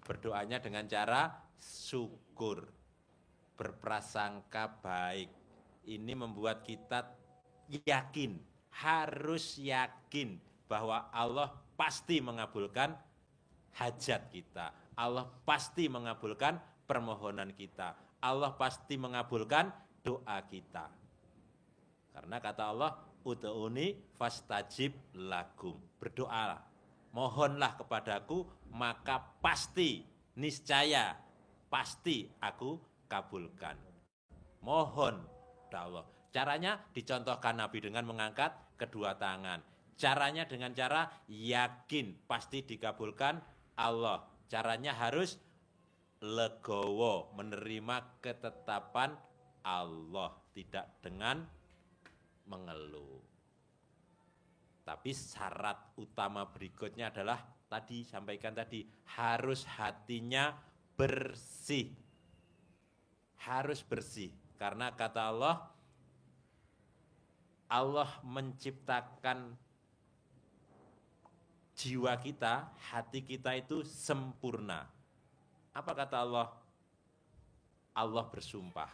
Berdoanya dengan cara syukur, berprasangka baik. Ini membuat kita yakin, harus yakin bahwa Allah pasti mengabulkan hajat kita. Allah pasti mengabulkan permohonan kita. Allah pasti mengabulkan doa kita. Karena kata Allah, ud'uni fastajib lakum. Berdoalah, mohonlah kepadaku, maka pasti, niscaya, pasti aku kabulkan. Mohon, kata Allah. Caranya dicontohkan Nabi dengan mengangkat kedua tangan. Caranya dengan cara yakin, pasti dikabulkan Allah. Caranya harus legowo, menerima ketetapan Allah, tidak dengan mengeluh. Tapi syarat utama berikutnya adalah tadi sampaikan tadi, harus hatinya bersih. Harus bersih, karena kata Allah, Allah menciptakan jiwa kita, hati kita itu sempurna. Apa kata Allah? Allah bersumpah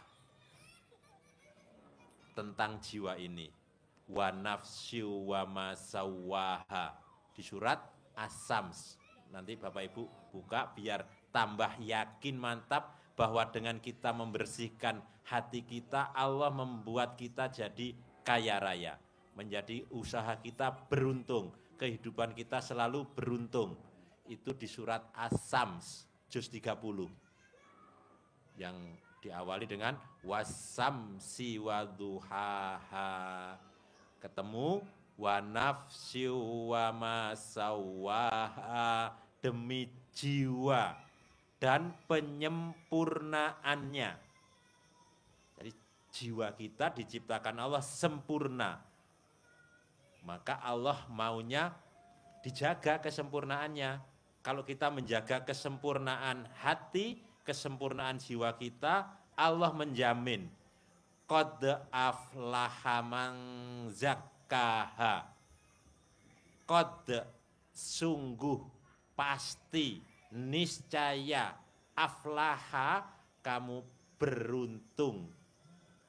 tentang jiwa ini. Wa nafsyu wa ma sawwaha. Di surat As-Sams. Nanti Bapak Ibu buka biar tambah yakin, mantap bahwa dengan kita membersihkan hati kita, Allah membuat kita jadi kaya raya. Menjadi usaha kita beruntung. Kehidupan kita selalu beruntung. Itu di surat As-Sams, juz 30. Yang diawali dengan wasamsi waduhaha. Ketemu wa nafsi wa masawaha, demi jiwa dan penyempurnaannya. Jadi jiwa kita diciptakan Allah sempurna. Maka Allah maunya dijaga kesempurnaannya. Kalau kita menjaga kesempurnaan hati, kesempurnaan jiwa kita, Allah menjamin qad aflaha man zakkaha. Qad, sungguh, pasti, niscaya, aflaha, kamu beruntung,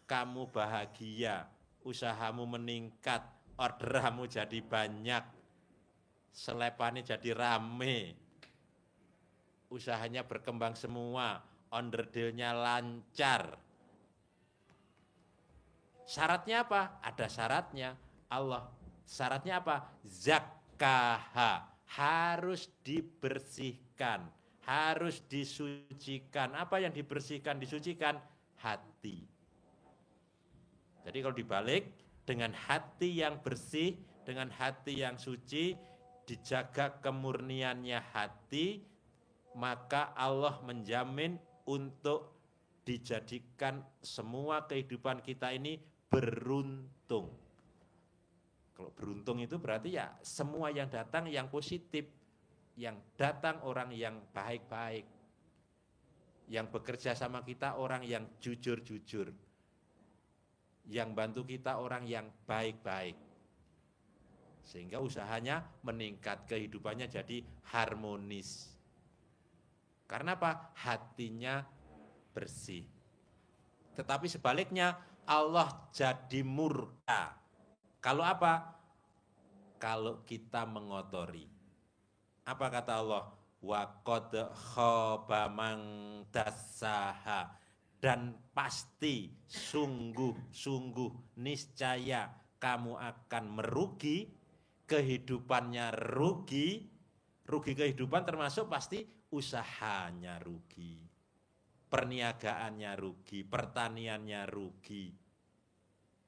kamu bahagia, usahamu meningkat, orderanmu jadi banyak, selepannya jadi rame, usahanya berkembang semua, onderdilnya lancar. Syaratnya apa? Ada syaratnya. Allah, syaratnya apa? Zakkaha, harus dibersihkan, harus disucikan. Apa yang dibersihkan, disucikan? Hati. Jadi kalau dibalik, dengan hati yang bersih, dengan hati yang suci, dijaga kemurniannya hati, maka Allah menjamin untuk dijadikan semua kehidupan kita ini beruntung. Kalau beruntung itu berarti ya semua yang datang yang positif, yang datang orang yang baik-baik, yang bekerja sama kita orang yang jujur-jujur, yang bantu kita orang yang baik-baik. Sehingga usahanya meningkat, kehidupannya jadi harmonis. Karena apa? Hatinya bersih. Tetapi sebaliknya Allah jadi murka. Kalau apa? Kalau kita mengotori. Apa kata Allah? Wa qad khaba man dassaha. Dan pasti, sungguh, niscaya kamu akan merugi, kehidupannya rugi. Rugi kehidupan termasuk pasti usahanya rugi, perniagaannya rugi, pertaniannya rugi,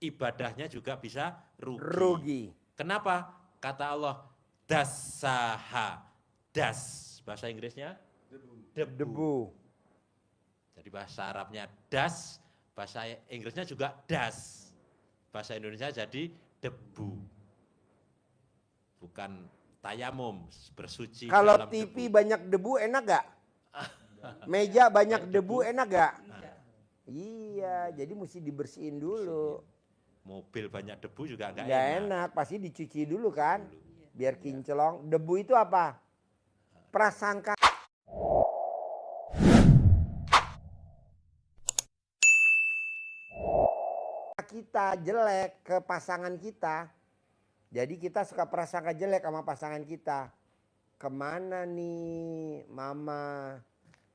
ibadahnya juga bisa rugi. Kenapa? Kata Allah, dassaha, das, bahasa Inggrisnya debu. Jadi bahasa Arabnya das, bahasa Inggrisnya juga das, bahasa Indonesia jadi debu. Bukan tayamum, bersuci kalau dalam TV debu. banyak debu enak gak? Meja banyak debu enak gak? Iya, jadi mesti dibersihin dulu. Mobil banyak debu juga Nggak enak, pasti dicuci dulu kan, biar kinclong. Debu itu apa? Prasangka. kita jelek ke pasangan kita, jadi kita suka prasangka jelek sama pasangan kita. Kemana nih mama?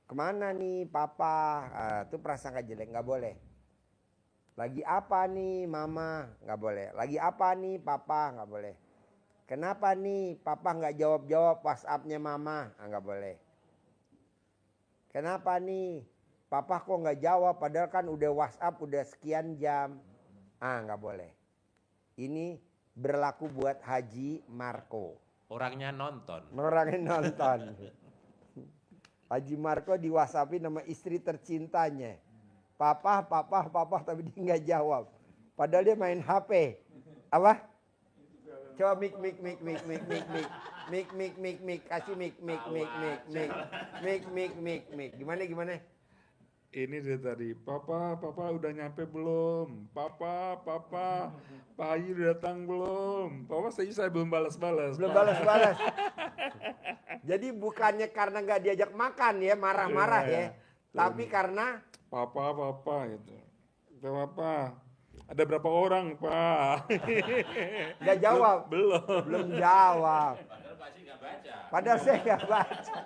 Kemana nih papa? Itu prasangka jelek, nggak boleh. Lagi apa nih mama? Nggak boleh. Lagi apa nih papa? Nggak boleh. Kenapa nih papa nggak jawab-jawab WhatsApp-nya mama? Nggak boleh. Kenapa nih papa kok nggak jawab padahal kan udah WhatsApp udah sekian jam? Nggak boleh. Ini berlaku buat Haji Marco. Orangnya nonton. Orangnya nonton. Haji Marco di WhatsApp-in nama istri tercintanya. Papa, tapi dia nggak jawab. Padahal dia main HP. Apa? Coba mik, kasih mik. Gimana? Ini dia tadi, papa udah nyampe belum? Papa, Pak Haji udah datang belum? Papa saya belum balas-balas. Belum balas-balas. Jadi bukannya karena nggak diajak makan ya, marah-marah ya. Tapi karena Papa gitu. Papa, ada berapa orang, Pak? nggak jawab. Belum jawab. Padahal pasti nggak baca. Padahal saya nggak baca.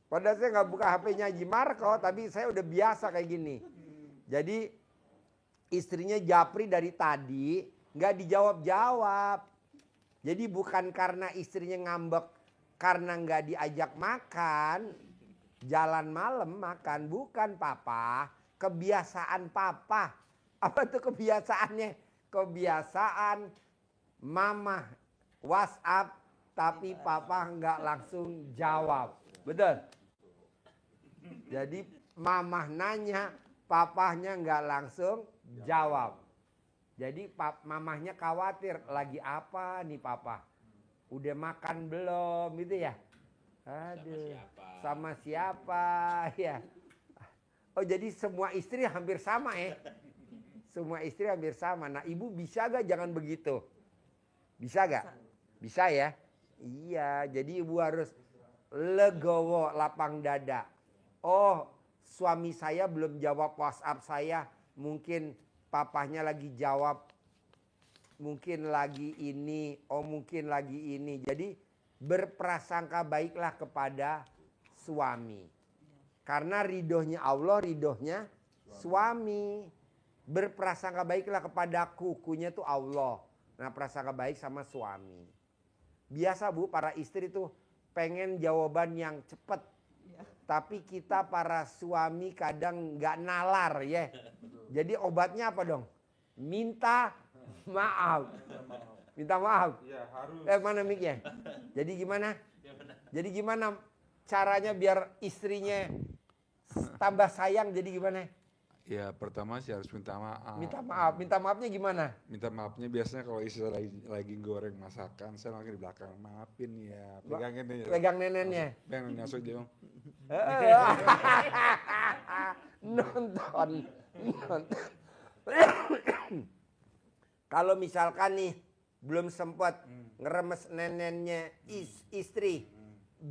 Padahal saya nggak buka HP-nya Haji Marco, tapi saya udah biasa kayak gini. Jadi istrinya Japri dari tadi nggak dijawab-jawab. Jadi bukan karena istrinya ngambek karena nggak diajak makan, jalan malam makan, bukan papa. Kebiasaan papa. Apa tuh kebiasaannya? Kebiasaan mama WhatsApp tapi papa nggak langsung jawab. Betul? Jadi mamah nanya, papahnya nggak langsung jawab. Jadi mamahnya khawatir, lagi apa nih papa? Udah makan belum gitu ya? Aduh, sama siapa ya? Oh jadi semua istri hampir sama ya? Semua istri hampir sama. Nah ibu bisa gak jangan begitu? Bisa gak? Bisa ya? Iya, jadi ibu harus legowo, lapang dada. Oh, suami saya belum jawab WhatsApp saya. Mungkin papahnya lagi jawab. Mungkin lagi ini. Oh, mungkin lagi ini. Jadi berprasangka baiklah kepada suami. Karena ridhonya Allah, ridhonya suami. Berprasangka baiklah kepada kukunya tuh Allah. Nah, prasangka baik sama suami. Biasa Bu, para istri tuh pengen jawaban yang cepat. Tapi kita para suami kadang nggak nalar ya. Jadi obatnya apa dong? Minta maaf. Minta maaf. Ya, harus. Mana mic-nya? Jadi gimana caranya biar istrinya tambah sayang, jadi gimana? Ya pertama sih harus minta maaf. Minta maafnya gimana? Minta maafnya biasanya kalau istri lagi goreng masakan, saya lagi di belakang, maafin ya, pegangin aja. Pegang nenennya. Pengen nyasuk dia. Nonton. Kalau misalkan nih belum sempat ngeremes nenennya istri,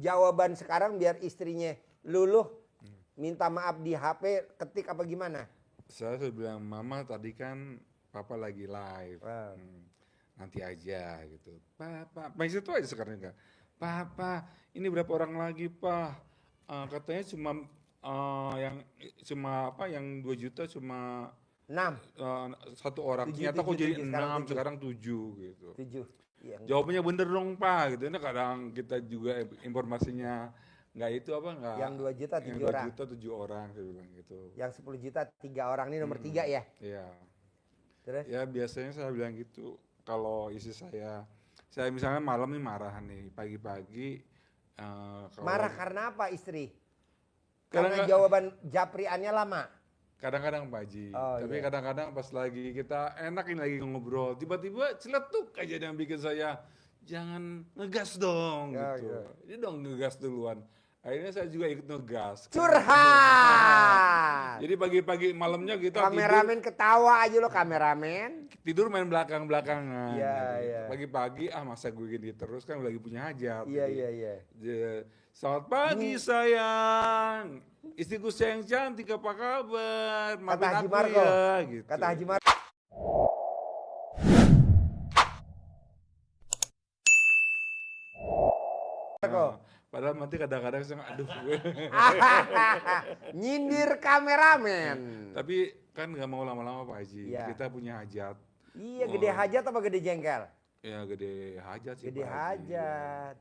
jawaban sekarang biar istrinya luluh minta maaf di HP, ketik apa gimana? Saya sudah bilang, mama tadi kan papa lagi live, nanti aja gitu. Papa, masih itu aja sekarang enggak. Papa, ini berapa orang lagi pak? Katanya yang 2 juta cuma 6. satu orang. Ternyata kok jadi 6, sekarang 7 gitu. 7. Iya. Jawabannya bener dong pak, gitu. Ini kadang kita juga informasinya nggak itu apa nggak. Yang 2 juta 7 yang 2 orang. juta 7 orang saya bilang gitu. Yang 10 juta 3 orang, ini nomor 3 ya. Iya. Terus? Ya biasanya saya bilang gitu. Kalau istri saya misalnya malam nih marah nih pagi-pagi. Marah karena apa istri? Karena Karena jawaban Japriannya lama. Kadang-kadang Pak Haji, tapi iya. kadang-kadang pas lagi kita enak ini lagi ngobrol, tiba-tiba celetuk aja yang bikin saya jangan ngegas dong gitu. Iya. Ini dong ngegas duluan. Akhirnya saya juga ikut ngegas. Curhat. Jadi pagi-pagi malamnya kita Kameramen ketawa aja lo kameramen. tidur main belakang-belakangan. Iya, gitu. iya. Pagi-pagi masa gue gini terus kan lagi punya hajat. Iya, Jadi, iya. Selamat pagi sayang. Istriku sayang cantik apa kabar? Kata Maafin Haji aku Marco. ya gitu. Kata Haji Marco. Nah, padahal nanti kadang-kadang saya aduh gue. Nyindir kameramen. Tapi kan nggak mau lama-lama Pak Haji. Iya. Kita punya hajat. Iya, gede hajat apa gede jengkel? Ya gede hajat sih Gede Pak Haji. hajat.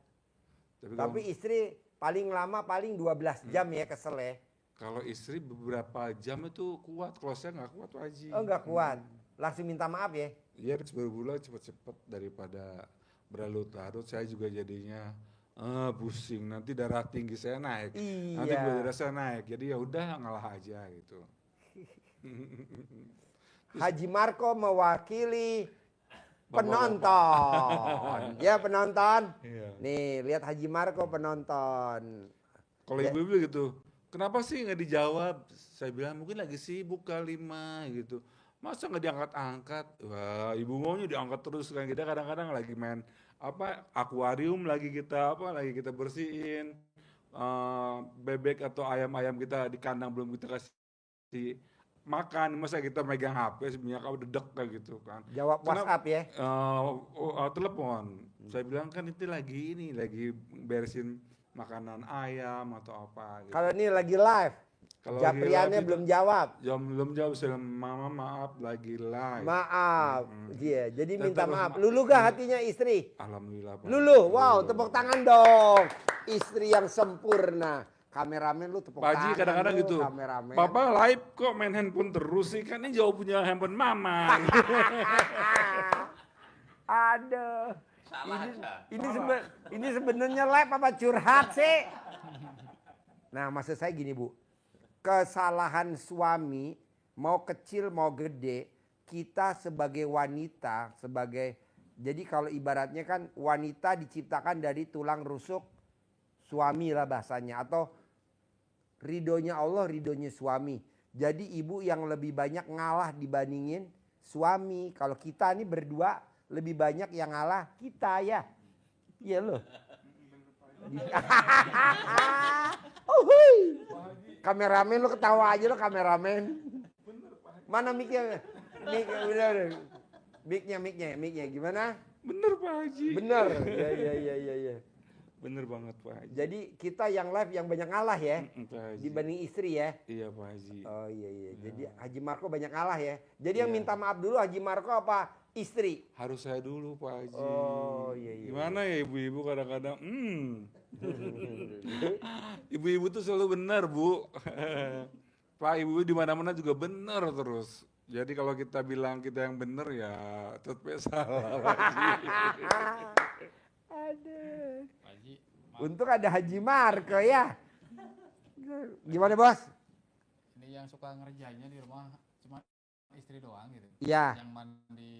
Tapi Tapi istri paling lama paling 12 jam ya kesel ya. kalau istri beberapa jam itu kuat, kalau saya nggak kuat Pak Haji. Oh enggak kuat. Langsung minta maaf ya. Iya berbulan cepet-cepet daripada berlarut-larut. Saya juga jadinya pusing. Nanti darah tinggi saya naik. Nanti Iya. gula darah saya naik. Jadi ya udah ngalah aja gitu. Haji Marco mewakili Bapak-bapak. penonton. Ya penonton. Iya. Nih lihat Haji Marco penonton. Kalau Ya. ibu-ibu gitu, kenapa sih nggak dijawab? Saya bilang mungkin lagi sibuk kali mah gitu. Masa nggak diangkat-angkat? Wah, ibu maunya diangkat terus kan. Kita kadang-kadang lagi main akuarium lagi kita bersihin bebek atau ayam-ayam kita di kandang belum kita kasih makan. Masa kita megang HP sebenarnya kalau dedek kayak gitu kan. Jawab WhatsApp ya. Telepon. Saya bilang kan itu lagi beresin makanan ayam atau apa gitu. Kalau ini lagi live. Kalau Japriannya lagi live belum jawab. belum jawab, saya bilang, mama maaf lagi live. Maaf. Iya, jadi Dan minta terus maaf. Lulu gak hatinya istri? Alhamdulillah Pak. Lulu, wow, tepuk tangan dong. Istri yang sempurna. Kameramen lu tepuk Pak Haji tangan. kadang-kadang lu, gitu. Kameramen. Papa live kok main handphone terus sih, kan ini jauh punya handphone mama. Aduh. Salah Ini sebenarnya live apa curhat sih? Nah, maksud saya gini, Bu. Kesalahan suami mau kecil mau gede, kita sebagai wanita, jadi kalau ibaratnya kan wanita diciptakan dari tulang rusuk suami lah bahasanya, atau ridhonya Allah, ridhonya suami. Jadi ibu yang lebih banyak ngalah dibandingin suami. Kalau kita nih berdua lebih banyak yang ngalah kita ya. Iya loh. Uhuy. Kameramen lo ketawa aja lo kameramen. Mana mic-nya? Mic-nya gimana? Bener Pak Haji. Bener. Ya. Bener banget Pak Haji. Jadi kita yang live yang banyak ngalah ya Pak Haji. dibanding istri ya. Iya Pak Haji. Oh iya. Jadi Haji Marco banyak ngalah ya. Jadi yang Iya. minta maaf dulu Haji Marco apa istri? Harus saya dulu Pak Haji. Oh iya. Gimana ya ibu-ibu kadang-kadang ibu-ibu tuh selalu benar Bu. Pak ibu di mana-mana juga benar terus. Jadi kalau kita bilang kita yang benar ya tetap salah Pak Haji. Aduh. Haji, Untung ada Haji Marco ya. Gimana bos? ini yang suka ngerjainnya di rumah cuma istri doang gitu. Iya. Yang mandi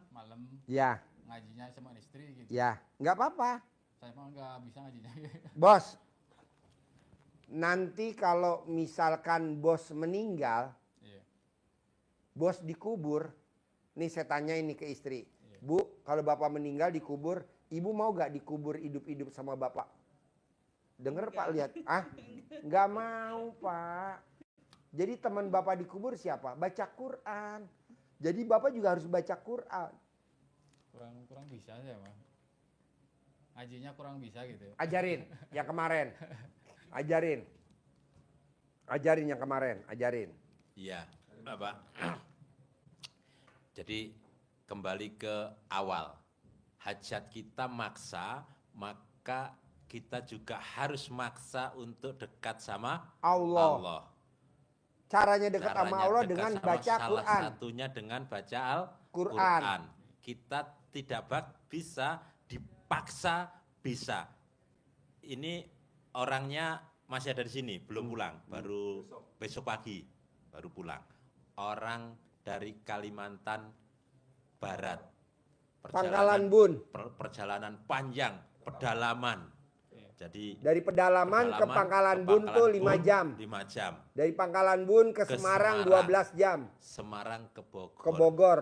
malam Ya, ngajinya sama istri gitu. ya. Nggak apa-apa. Saya mah nggak bisa ngajinya. Bos, nanti kalau misalkan bos meninggal, Iya. bos dikubur. Nih saya tanya ini ke istri. Iya. Bu, kalau bapak meninggal dikubur, ibu mau gak dikubur hidup-hidup sama bapak? Dengar Pak, lihat. Ah, nggak mau Pak. Jadi teman bapak dikubur siapa? Baca Quran. Jadi bapak juga harus baca Quran. Kurang bisa saya mah. Ngajinya kurang bisa gitu. Ajarin yang kemarin. Ajarin yang kemarin, ajarin. Iya, Bapak. Jadi kembali ke awal. Hajat kita maksa, maka kita juga harus maksa untuk dekat sama Allah. Allah. Caranya dekat sama Caranya Allah dekat dengan sama baca salah Quran. satunya dengan baca Quran. Al-Quran. Kita tidak bisa dipaksa bisa. Ini orangnya masih ada di sini, belum pulang, baru besok pagi baru pulang. Orang dari Kalimantan Barat. Pangkalan Bun. Perjalanan panjang, pedalaman. Jadi Dari pedalaman ke Pangkalan Bun tuh 5 jam. 5 jam. Dari Pangkalan Bun ke Semarang 12 jam. Semarang ke Bogor. Ke Bogor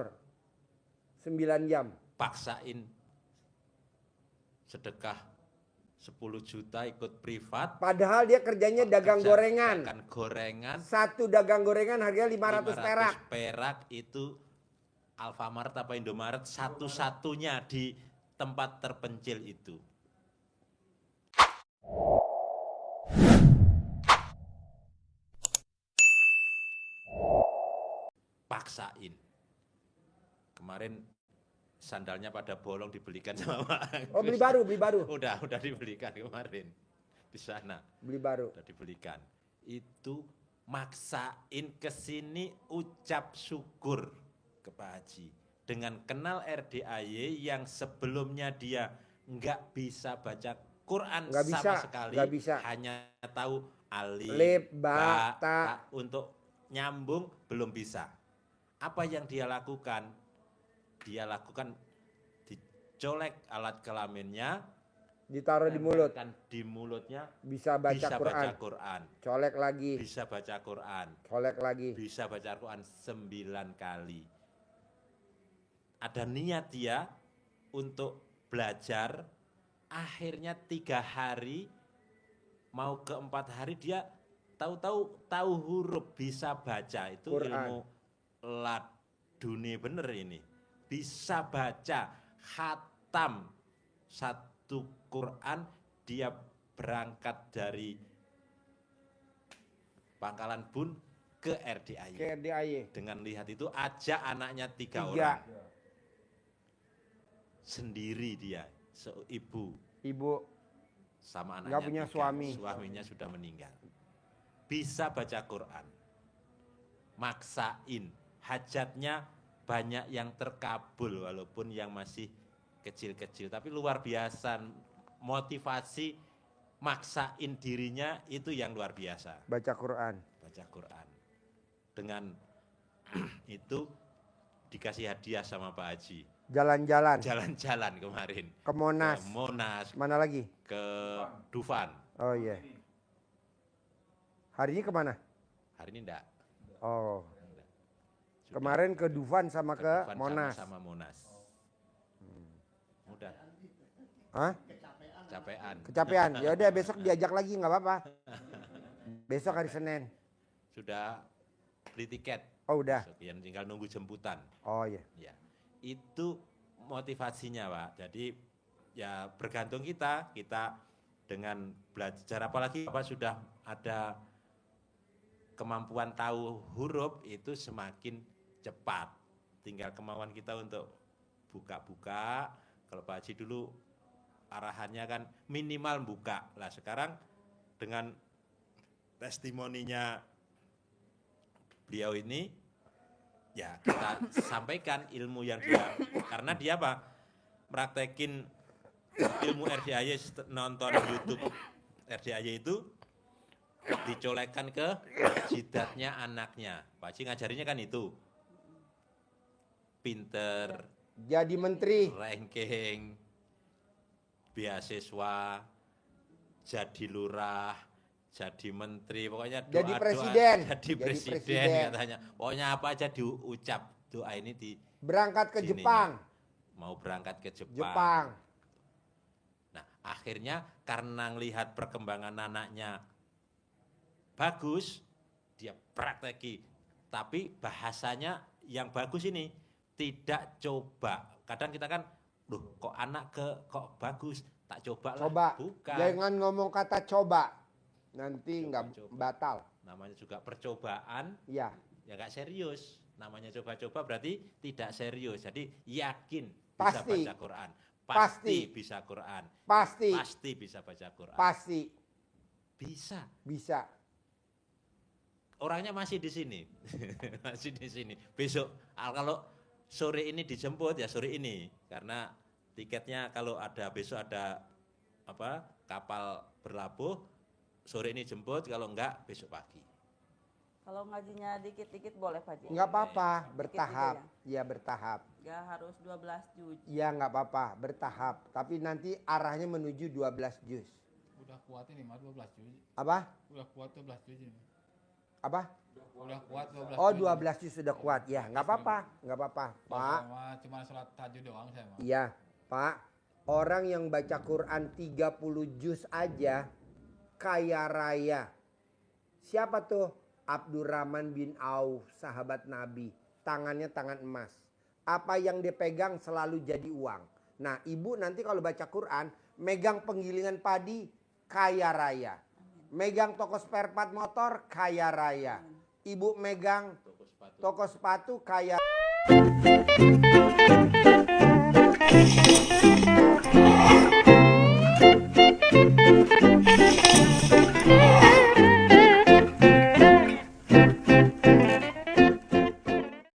9 jam. Paksain sedekah 10 juta ikut privat. Padahal dia kerjanya dagang gorengan. Dagang gorengan. Satu dagang gorengan harganya 500 perak. Perak itu Alfamart apa Indomaret satu-satunya di tempat terpencil itu. Paksain. Kemarin sandalnya pada bolong dibelikan sama Pak Agus. Oh, beli baru, beli baru. Udah dibelikan kemarin di sana. Beli baru. Udah dibelikan. Itu maksain ke sini ucap syukur ke Pak Haji. Dengan kenal RDAY yang sebelumnya dia nggak bisa baca Quran Nggak sama bisa, sekali. nggak bisa. Hanya tahu alif, Lip, ba, ba, ta. untuk nyambung belum bisa. Apa yang dia lakukan? Dia lakukan dicolek alat kelaminnya, Ditaruh di mulut. tempelkan di mulutnya, Bisa baca bisa Quran. baca Quran, Colek lagi. bisa baca Quran, Colek lagi. bisa baca Quran 9 kali. Ada niat dia untuk belajar, akhirnya 3 hari, mau ke 4 hari dia tahu huruf, bisa baca. Itu Quran. ilmu laduni bener ini. Bisa baca, khatam 1 Quran, dia berangkat dari Pangkalan Bun ke RDAY. Ke RDAY. Dengan lihat itu ajak anaknya 3 3. orang. Sendiri dia, ibu Ibu sama anaknya. nggak punya 3. suami. Suaminya sudah meninggal. Bisa baca Quran. Maksain. Hajatnya banyak yang terkabul walaupun yang masih kecil-kecil. Tapi luar biasa. Motivasi maksain dirinya itu yang luar biasa. baca Quran. Baca Quran. Dengan itu dikasih hadiah sama Pak Haji. Jalan-jalan. Jalan-jalan kemarin. Ke Monas. Ke Monas, Mana lagi? ke Dufan. Oh iya. Hari ini kemana? Hari ini enggak. Oh. Sudah Kemarin ke Dufan sama ke Dufan Monas. sama Monas. Udah. Hah? Capean. Kecapean. Ya udah besok diajak lagi nggak apa-apa. Besok hari Senin. Sudah beli tiket. Oh udah. Besok, yang tinggal nunggu jemputan. Oh iya. Ya. Itu motivasinya, Pak. Jadi ya bergantung kita dengan belajar, apalagi Bapak sudah ada kemampuan tahu huruf, itu semakin cepat. Tinggal kemauan kita untuk buka-buka. Kalau Pak Haji dulu arahannya kan minimal buka. Lah sekarang dengan testimoninya beliau ini, ya kita sampaikan ilmu yang dia, karena dia apa? Praktekin ilmu RDAY, nonton YouTube RDAY itu dicolekkan ke jidatnya anaknya. Pak Haji ngajarinya kan itu. Pinter, Jadi menteri. ranking, beasiswa, jadi lurah, jadi menteri, pokoknya doa, Jadi presiden. jadi Jadi presiden presiden. katanya. Pokoknya apa aja diucap doa ini di Berangkat ke sininya. Jepang. Mau berangkat ke Jepang. Jepang. Nah, akhirnya karena melihat perkembangan anaknya bagus, dia prakteki. Tapi bahasanya yang bagus ini tidak coba. Kadang kita kan, loh kok anak kok bagus, tak coba lah. Coba. Bukan. Jangan ngomong kata coba. Nanti nggak Coba-coba. batal. Namanya juga percobaan, Iya. ya nggak serius. Namanya coba-coba berarti tidak serius. Jadi yakin bisa Pasti. baca Quran. Pasti. Pasti bisa Quran. Pasti. Pasti bisa baca Quran. Pasti. Bisa. Bisa. Orangnya masih di sini. Masih di sini. Besok kalau sore ini dijemput ya sore ini, karena tiketnya kalau ada besok ada apa kapal berlabuh, sore ini jemput, kalau enggak besok pagi. Kalau ngajinya dikit-dikit boleh Pak Haji? Nggak apa-apa. Dikit Bertahap. juga Iya bertahap. Nggak harus 12 juz. Iya nggak apa-apa. Bertahap. Tapi nanti arahnya menuju 12 juz. Udah kuat ini mah 12 Juz. Apa? Udah kuat 12 Juz ini. Apa? Udah kuat 12 Oh, juz. 12 juz sudah kuat. Ya, nggak apa-apa, nggak apa-apa, Pak. Cuma sholat tahajud doang saya mah. Iya, Pak. Orang yang baca Quran 30 juz aja kaya raya. Siapa tuh? Abdurrahman bin Auf, sahabat Nabi. Tangannya tangan emas. Apa yang dipegang selalu jadi uang. Nah, ibu nanti kalau baca Quran, megang penggilingan padi, kaya raya. Megang toko spare part motor, kaya raya. Ibu megang toko sepatu, kaya